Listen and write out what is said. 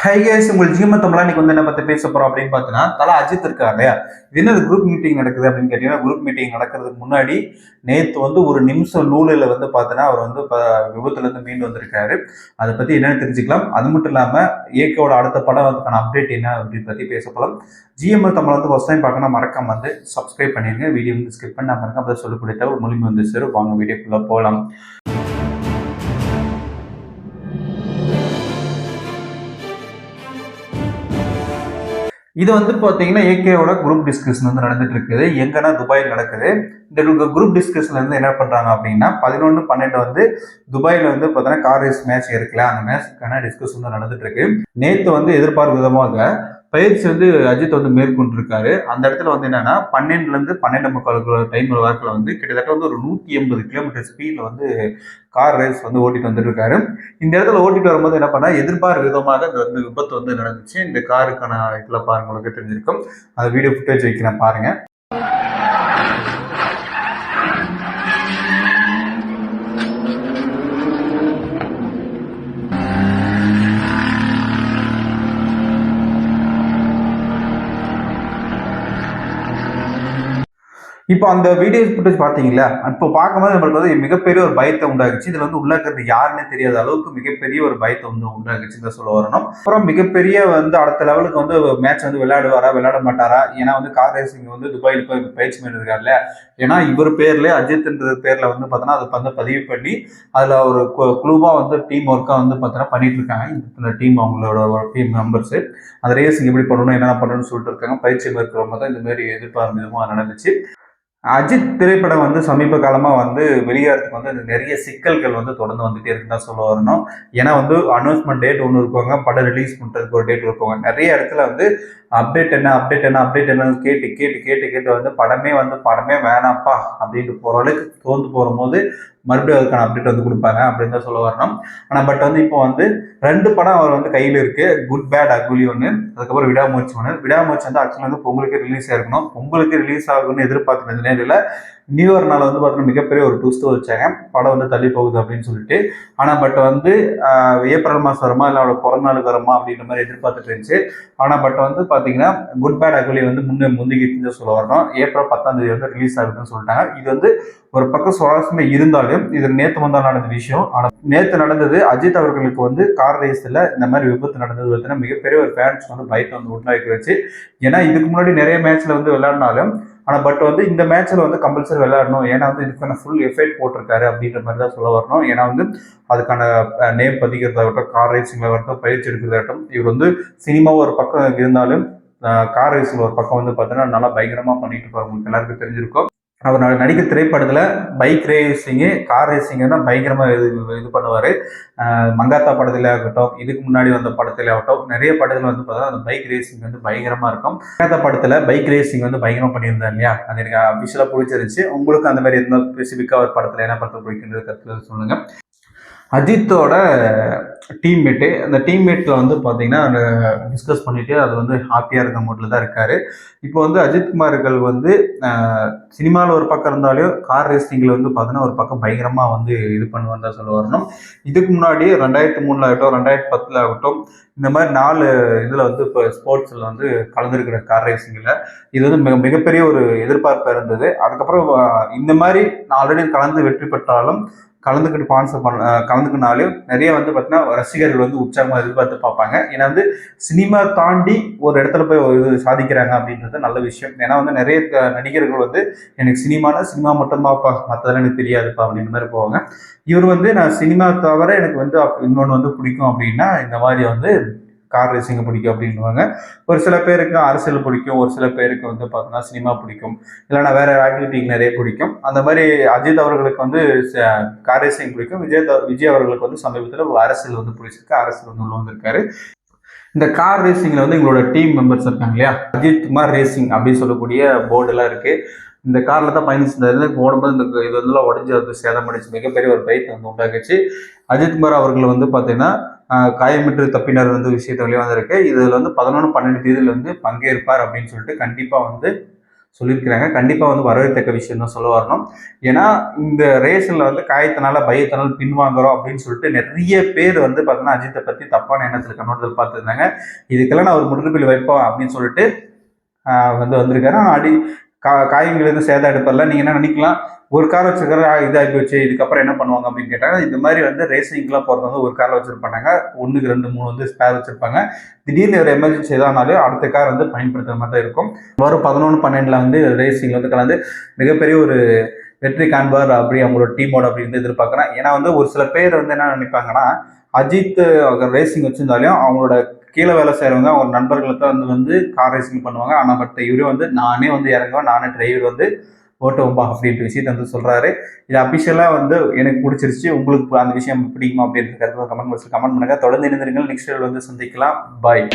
Hi guys, உங்கள் GM தமிழா இன்னைக்கு வந்து என்ன பத்தி பேச போறோம் அப்படின்னு பார்த்தீங்கன்னா, தல அஜித் இருக்காரு இல்லையா? இது என்னது குரூப் மீட்டிங் நடக்குது அப்படின்னு கேட்டீங்கன்னா, குரூப் மீட்டிங் நடக்கிறதுக்கு முன்னாடி நேத்து வந்து ஒரு நிமிஷம் நூலில் வந்து பார்த்தீங்கன்னா, அவர் வந்து விபத்துல இருந்து மீண்டு வந்திருக்காரு. அதை பத்தி என்னன்னு தெரிஞ்சுக்கலாம். அது மட்டும் இல்லாம ஏகேவோட அடுத்த படம் அதுக்கான அப்டேட் என்ன அப்படின்னு பத்தி பேச போகலாம். ஜிஎம்எல் தமிழ் வந்து ஃபர்ஸ்ட் டைம் பார்க்கணும், மறக்காம வந்து சப்ஸ்கிரைப் பண்ணிருங்க. வீடியோ வந்து ஸ்கிப் பண்ண மறக்காம அதை சொல்லக்கூடிய தகவல் மூலியமா வந்து சேரும். வாங்க வீடியோக்குள்ள போகலாம். இது வந்து பார்த்தீங்கன்னா ஏகேவோட குரூப் டிஸ்கஷன் வந்து நடந்துட்டு இருக்குது. எங்கன்னா துபாயில் நடக்குது. இந்த குரூப் டிஸ்கஷன்ல இருந்து என்ன பண்றாங்க அப்படின்னா 11-12 வந்து துபாயில வந்து பார்த்தீங்கன்னா கார் ரேஸ் மேட்ச் இருக்குல்ல, அந்த மேட்ச்க்கான டிஸ்கஷன் வந்து நடந்துட்டு இருக்கு. நேத்து வந்து எதிர்பார்க்கும் விதமாக பயிற்சி வந்து அஜித் வந்து மேற்கொண்டிருக்காரு. அந்த இடத்துல வந்து என்னன்னா 12ல இருந்து 12:45 டைம் வாக்கில் வந்து கிட்டத்தட்ட வந்து ஒரு 180 கிலோமீட்டர் ஸ்பீட்ல வந்து கார் ரேஸ் வந்து ஓட்டிட்டு வந்துட்டு இருக்காரு. இந்த இடத்துல ஓட்டிட்டு வரும்போது என்ன பண்ணா எதிர்பார்த்த விதமாக இந்த வந்து விபத்து வந்து நடந்துச்சு. இந்த காருக்கான இதுல பாருங்க, உங்களுக்கு தெரிஞ்சிருக்கும். அந்த வீடியோ ஃபுட்டேஜ் வைக்கிறேன் பாருங்க. இப்போ அந்த வீடியோ ஃபுட்டேஜ் பார்த்தீங்களா, இப்போ பார்க்கும்போது நம்மளுக்கு வந்து மிகப்பெரிய ஒரு பயத்தை உண்டாக்குச்சு. இதுல வந்து உள்ள இருக்கிறது யாருன்னு தெரியாத அளவுக்கு மிகப்பெரிய ஒரு பயத்தை வந்து உண்டாக்குச்சுன்னு சொல்ல வரணும். அப்புறம் மிகப்பெரிய வந்து அடுத்த லெவலுக்கு வந்து மேட்ச் வந்து விளையாடுவாரா விளையாட மாட்டாரா? ஏன்னா வந்து கார் ரேசிங் வந்து துபாயில் போய் பயிற்சி பண்ணிருக்காருல்ல. ஏன்னா இவர் பேர்ல அஜித்ன்ற பேர்ல வந்து பார்த்தோன்னா அதை வந்து பதிவு பண்ணி அதுல ஒரு குழுவா வந்து டீம் ஒர்க்கா வந்து பார்த்தோன்னா பண்ணிட்டு இருக்காங்க. இந்த டீம் அவங்களோட டீம் மெம்பர்ஸ் அந்த ரேசிங் எப்படி பண்ணணும், என்னென்ன பண்ணணும்னு சொல்லிட்டு இருக்காங்க. பயிற்சி மேற்கொள்ளும் தான் இந்த மாதிரி எதிர்பார்ப்பு விதமாக நடந்துச்சு. அஜித் திரைப்படம் வந்து சமீப காலமாக வந்து வெளியேறதுக்கு வந்து நிறைய சிக்கல்கள் வந்து தொடர்ந்து வந்துட்டே இருக்குன்னு தான் சொல்ல வரணும். ஏன்னா வந்து அனௌன்ஸ்மெண்ட் டேட் ஒன்று இருக்குவாங்க, படம் ரிலீஸ் பண்ணுறதுக்கு ஒரு டேட் இருக்குவாங்க. நிறைய இடத்துல வந்து அப்டேட் என்ன அப்டேட் என்ன அப்டேட் என்னன்னு கேட்டு கேட்டு கேட்டு கேட்டு வந்து படமே வேணாம்ப்பா அப்படின்ட்டு போகிற அளவுக்கு தோந்து போகும்போது மறுபடியும் அதுக்கான அப்டேட் வந்து கொடுப்பாங்க அப்படின்னு தான் சொல்ல வரணும். ஆனால் பட் வந்து இப்போ வந்து 2 படம் அவர் வந்து கையில் இருக்கு. குட் பேட் அகுலி ஒன்று, அதுக்கப்புறம் விடாமுயற்சி ஒன்று. விடாமுயற்சி வந்து ஆக்சுவலாக வந்து பொங்கலுக்கு ரிலீஸ் ஆயிருக்கணும். பொங்கலுக்கு ரிலீஸ் ஆகும்னு எதிர்பார்க்குற நேரில் நியூ இயர் நாள் வந்து பார்த்தீங்கன்னா மிகப்பெரிய ஒரு ட்விஸ்ட் வச்சாங்க, படம் வந்து தள்ளி போகுது அப்படின்னு சொல்லிட்டு. ஆனால் பட் வந்து ஏப்ரல் மாதம் வருமா இல்லை அவளோட பிறந்த நாளுக்கு வருமா அப்படின்ற மாதிரி எதிர்பார்த்துட்டு இருந்துச்சு. ஆனால் பட் வந்து பார்த்தீங்கன்னா குட் பேட் அகுலி வந்து முந்திக்கிட்டு சொல்ல வரணும். ஏப்ரல் 10ஆம் தேதி வந்து ரிலீஸ் ஆகுதுன்னு சொல்லிட்டாங்க. இது வந்து ஒரு பக்கம் சுவாரஸ்யமே இருந்தாலும் இது நேற்று முந்தா நடந்த விஷயம். ஆனால் நேற்று நடந்தது அஜித் அவர்களுக்கு வந்து கார் ரேஸில் இந்த மாதிரி விபத்து நடந்தது பார்த்தீங்கன்னா மிகப்பெரிய ஒரு ஃபேன்ஸ் வந்து பயத்தை வந்து உண்டாக்கி வச்சு. ஏன்னா இதுக்கு முன்னாடி நிறைய மேட்ச்ல வந்து விளையாடினாலும் ஆனால் பட் வந்து இந்த மேட்ச்சில் வந்து கம்பல்சரி விளையாடணும். ஏன்னா வந்து இதுக்கான ஃபுல் எஃபெக்ட் போட்டிருக்காரு அப்படின்ற மாதிரி தான் சொல்ல வரணும். ஏன்னா வந்து அதுக்கான நேம் பதிக்கிறதாகட்டும், கார் ரேசிங்ல வரட்டும், பயிற்சி எடுக்கிறதாகட்டும், இவர் வந்து சினிமா ஒரு பக்கம் இருந்தாலும் கார் ரேசிங் ஒரு பக்கம் வந்து பார்த்தீங்கன்னா நல்லா பயங்கரமாக பண்ணிட்டு இருப்பாரு. உங்களுக்கு எல்லாருக்கும் தெரிஞ்சிருக்கும். அவர் நடிக்கிற திரைப்படத்தில் பைக் ரேசிங்கு, கார் ரேசிங்னா பயங்கரமாக இது பண்ணுவார். மங்காத்தா படத்தில் ஆகட்டும், இதுக்கு முன்னாடி வந்த படத்தில் ஆகட்டும், நிறைய படத்தில் வந்து பார்த்தீங்கன்னா அந்த பைக் ரேசிங் வந்து பயங்கரமாக இருக்கும். மங்காத்தா படத்தில் பைக் ரேசிங் வந்து பயங்கரமாக பண்ணியிருந்தார் இல்லையா? அது எனக்கு அபிஷியலாக பிடிச்சிருந்துச்சு. உங்களுக்கு அந்த மாதிரி எந்த ஸ்பெசிஃபிக்காக ஒரு படத்தில் என்ன படத்தில் பிடிக்கின்றது கருத்தில் சொல்லுங்கள். அஜித்தோட டீம்மேட்டு, அந்த டீம்மேட்டில் வந்து பார்த்தீங்கன்னா டிஸ்கஸ் பண்ணிட்டு அது வந்து ஹாப்பியாக இருக்க மூட்டில் தான் இருக்காரு. இப்போ வந்து அஜித்குமார்கள் வந்து சினிமாவில் ஒரு பக்கம் இருந்தாலும் கார் ரேசிங்கில் வந்து பார்த்தீங்கன்னா ஒரு பக்கம் பயங்கரமாக வந்து இது பண்ணுவான்னு தான் சொல்ல வரணும். இதுக்கு முன்னாடி 2003 ஆகட்டும், 2010 ஆகட்டும், இந்த மாதிரி 4 இதில் வந்து இப்போ ஸ்போர்ட்ஸில் வந்து கலந்துருக்கிற கார் ரேசிங்கில் இது வந்து மிகப்பெரிய ஒரு எதிர்பார்ப்பு இருந்தது. அதுக்கப்புறம் இந்த மாதிரி ஆல்ரெடி கலந்து வெற்றி பெற்றாலும் கலந்துக்கிட்டு ஸ்பான்சர் கலந்துக்கினாலும் நிறைய வந்து பார்த்தீங்கன்னா ரசிகர்கள் வந்து உற்சாகமாக எதிர்பார்த்து பார்ப்பாங்க. ஏன்னா வந்து சினிமா தாண்டி ஒரு இடத்துல போய் இது சாதிக்கிறாங்க அப்படின்றது நல்ல விஷயம். ஏன்னா வந்து நிறைய நடிகர்கள் வந்து எனக்கு சினிமா மட்டும்தான்ப்பா, மற்றதெல்லாம் எனக்கு தெரியாதுப்பா அப்படின்ற மாதிரி போவாங்க. இவர் வந்து நான் சினிமா தவிர எனக்கு வந்து இன்னொன்று வந்து பிடிக்கும் அப்படின்னா இந்த மாதிரி வந்து கார் ரேசிங் பிடிக்கும் அப்படின்வாங்க. ஒரு சில பேருக்கு அரசியல் பிடிக்கும், ஒரு சில பேருக்கு வந்து பார்த்தோன்னா சினிமா பிடிக்கும், இல்லைன்னா வேற ஆக்டிவிட்டிக்கு நிறைய பிடிக்கும். அந்த மாதிரி அஜித் அவர்களுக்கு வந்து கார் ரேசிங் பிடிக்கும். விஜய் அவர்களுக்கு வந்து சமீபத்தில் அரசியல் வந்து பிடிச்சிருக்கு, அரசியல் வந்து உள்ள வந்திருக்காரு. இந்த கார் ரேசிங்ல வந்து எங்களோட டீம் மெம்பர்ஸ் இருக்காங்க இல்லையா, அஜித் குமார் ரேசிங் அப்படின்னு சொல்லக்கூடிய போர்டெல்லாம் இருக்கு. இந்த கார்ல தான் பயணிச்சிருந்தது. ஓடும்போது இந்த இது வந்து உடஞ்சி வந்து சேதமடைச்சு மிகப்பெரிய ஒரு பயத்தை வந்து உண்டாக்குச்சு. அஜித்குமார் அவர்கள் வந்து பார்த்தீங்கன்னா காயமிட்டு தப்பினர் வந்து விஷயத்த வெளியே வந்திருக்கு. இதில் வந்து 11-12 தேதியில் வந்து பங்கேற்பார் அப்படின்னு சொல்லிட்டு கண்டிப்பாக வந்து சொல்லியிருக்கிறாங்க. கண்டிப்பாக வந்து வரவேற்கத்தக்க விஷயம் தான் சொல்ல வரணும். ஏன்னா இந்த ரேஸில் வந்து காயத்தினால பயத்தினால பின்வாங்குறோம் அப்படின்னு சொல்லிட்டு நிறைய பேர் வந்து பார்த்தீங்கன்னா அஜித்தை பற்றி தப்பான எண்ணத்தில் கண்ணோட்டத்தில் பார்த்துருந்தாங்க. இதுக்கெல்லாம் நான் ஒரு முற்றுப்புள்ளி வைப்போம் அப்படின்னு சொல்லிட்டு வந்து வந்திருக்காரு. ஆனால் காயங்கள் எதுவும் சேதம் எடுப்பதில்ல. நீங்கள் என்ன நினைக்கலாம், ஒரு கார் வச்சிருக்காரு இதாகி போச்சு, இதுக்கப்புறம் என்ன பண்ணுவாங்க அப்படின்னு கேட்டாங்க. இந்த மாதிரி வந்து ரேசிங்லாம் போகிறது வந்து ஒரு காரில் வச்சிருப்பாங்க, 1க்கு 2 3 வந்து ஸ்பேர் வச்சிருப்பாங்க. திடீர்னு ஒரு எமர்ஜென்சி எதானாலும் அடுத்த கார் வந்து பயன்படுத்துற மாதிரி தான் இருக்கும். வரும் 11 12ல் வந்து ரேசிங் வந்து கலந்து மிகப்பெரிய ஒரு வெற்றி காண்பார் அப்படி அவங்களோட டீமோட அப்படி வந்து எதிர்பார்க்குறேன். ஏன்னா வந்து ஒரு சில பேர் வந்து என்ன நினைப்பாங்கன்னா, அஜித் ரேசிங் வச்சிருந்தாலும் அவங்களோட கீழே வேலை செய்கிறவங்க அவங்க நண்பர்களை தான் வந்து கார் ரேசிங் பண்ணுவாங்க. ஆனால் இவரே வந்து நானே வந்து இறங்குவேன், நானே டிரைவர் வந்து ஓட்டுவோம்பா அப்படின்ற விஷயத்த வந்து சொல்கிறாரு. இது அஃபிஷியலாக வந்து எனக்கு பிடிச்சிருச்சு. உங்களுக்கு அந்த விஷயம் பிடிக்குமா அப்படின்ற கருத்து கமெண்ட் பாக்ஸில் கமெண்ட் பண்ணுங்கள். தொடர்ந்து இணைந்திருங்கள். நெக்ஸ்ட் வந்து சந்திக்கலாம். பாய்.